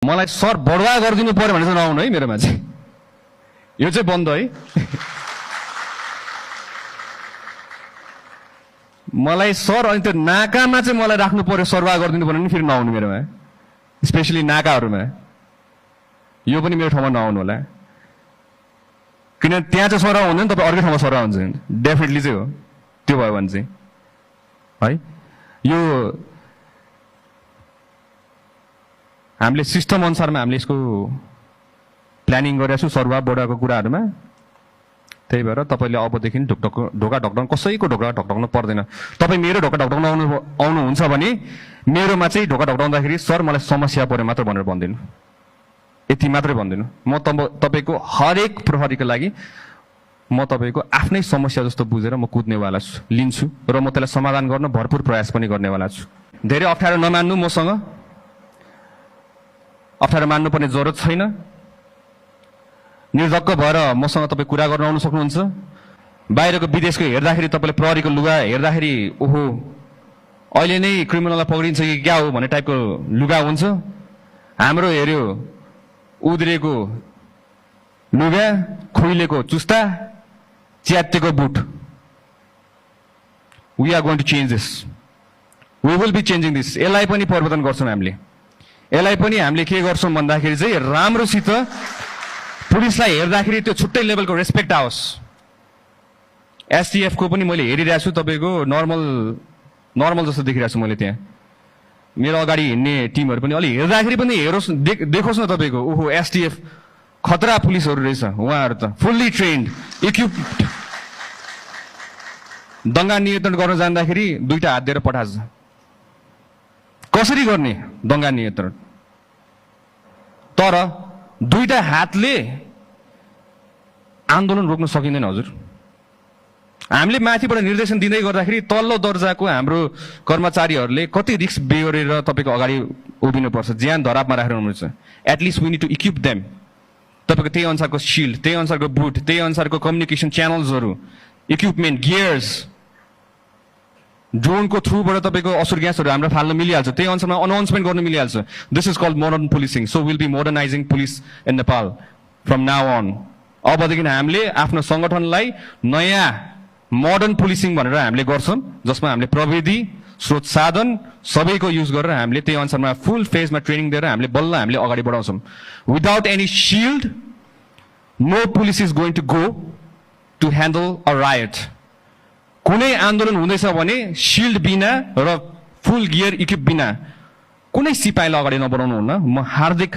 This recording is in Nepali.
मलाई सर बढुवा गरिदिनु पर्यो भने चाहिँ नआउनु है मेरोमा चाहिँ, यो चाहिँ बन्द है। मलाई सर अनि त्यो नाकामा चाहिँ मलाई राख्नु पर्यो, सरवाह गरिदिनु पर्यो भने फेरि नआउनु मेरोमा, स्पेसली नाकाहरूमा। यो पनि मेरो ठाउँमा नआउनु होला, किनभने त्यहाँ चाहिँ सरवाह हुँदैन, तपाईँ अर्कै ठाउँमा सरवाह हुन्छ डेफिनेटली चाहिँ हो। त्यो भयो भने चाहिँ है यो हामीले सिस्टम अनुसारमा हामीले यसको प्लानिङ गरेका छौँ सरवाह बढाएको कुराहरूमा। त्यही भएर तपाईँले अबदेखि ढोका ढकढक्न कसैको ढोका ढकढक्नु पर्दैन। तपाईँ मेरो ढोका ढकढक्न आउनुहुन्छ भने मेरोमा चाहिँ ढोका ढकढक्दाखेरि सर मलाई समस्या पर्यो मात्र भनेर भन्दिनु, यति मात्रै भन्दिनु। म तपाईँको हरेक प्रहरीको लागि म तपाईँको आफ्नै समस्या जस्तो बुझेर म कुद्नेवाला छु, लिन्छु र म त्यसलाई समाधान गर्न भरपुर प्रयास पनि गर्नेवाला छु। धेरै अप्ठ्यारो नमान्नु, मसँग अप्ठ्यारो मान्नुपर्ने जरुरत छैन। निर्धक्क भएर मसँग तपाईँ कुरा गर्न आउनु सक्नुहुन्छ। बाहिरको विदेशको हेर्दाखेरि तपाईँले प्रहरीको लुगा हेर्दाखेरि ओहो अहिले नै क्रिमिनललाई पक्रिन्छ कि क्या हो भन्ने टाइपको लुगा हुन्छ। हाम्रो हेऱ्यो उद्रेको लुगा, खुइलेको चुस्ता, च्यातेको बुट। We are going to change this, we will be changing this. यसलाई पनि परिवर्तन गर्छौँ हामीले। यसलाई पनि हामीले के गर्छौँ भन्दाखेरि चाहिँ राम्रोसित पुलिसलाई हेर्दाखेरि त्यो छुट्टै लेभलको रेस्पेक्ट आओस्। एसटिएफ को पनि मैले हेरिरहेको छु, तपाईँको नर्मल जस्तो देखिरहेको छु मैले। त्यहाँ मेरो अगाडि हिँड्ने टिमहरू पनि अलि हेर्दाखेरि पनि हेरोस्, देखोस् न तपाईँको ओहो एसटिएफ खतरा पुलिसहरू रहेछ। उहाँहरू त फुल्ली ट्रेन्ड, इक्विप्ड। दङ्गा नियन्त्रण गर्न जाँदाखेरि दुईटा हात दिएर पठान्छ। कसरी गर्ने दङ्गा नियन्त्रण? तर दुईटा हातले आन्दोलन रोक्न सकिँदैन हजुर। हामीले माथिबाट निर्देशन दिँदै गर्दाखेरि तल्लो दर्जाको हाम्रो कर्मचारीहरूले कति रिस्क बेहोरेर तपाईँको अगाडि उभिनुपर्छ, ज्यान धरापमा राखेर हुनुहुन्छ। At least we need to equip them. तपाईँको त्यही अनुसारको शिल्ड, त्यही अनुसारको बुट, त्यही अनुसारको कम्युनिकेसन च्यानल्सहरू, इक्विपमेन्ट, गियर्स, ड्रोनको थ्रुबाट तपाईँको असुर ग्यासहरू हाम्रो फाल्न मिलिहाल्छ। त्यही अनुसारमा अनाउन्समेन्ट गर्न मिलिहाल्छ। This is called modern policing. So will be modernising police in Nepal from now on. अबदेखि हामीले आफ्नो सङ्गठनलाई नयाँ मोडर्न पुलिसिङ भनेर हामीले गर्छौँ, जसमा हामीले प्रविधि, स्रोत साधन सबैको युज गरेर हामीले त्यही अनुसारमा फुल फेजमा ट्रेनिङ दिएर हामीले बल्ल हामीले अगाडि बढाउँछौँ। Without any shield no police is going to go to handle a riot. कुनै आन्दोलन हुँदैछ भने शिल्ड बिना र फुल गियर इक्विप बिना कुनै सिपाहीलाई अगाडि नबढाउनु हुन्न। म हार्दिक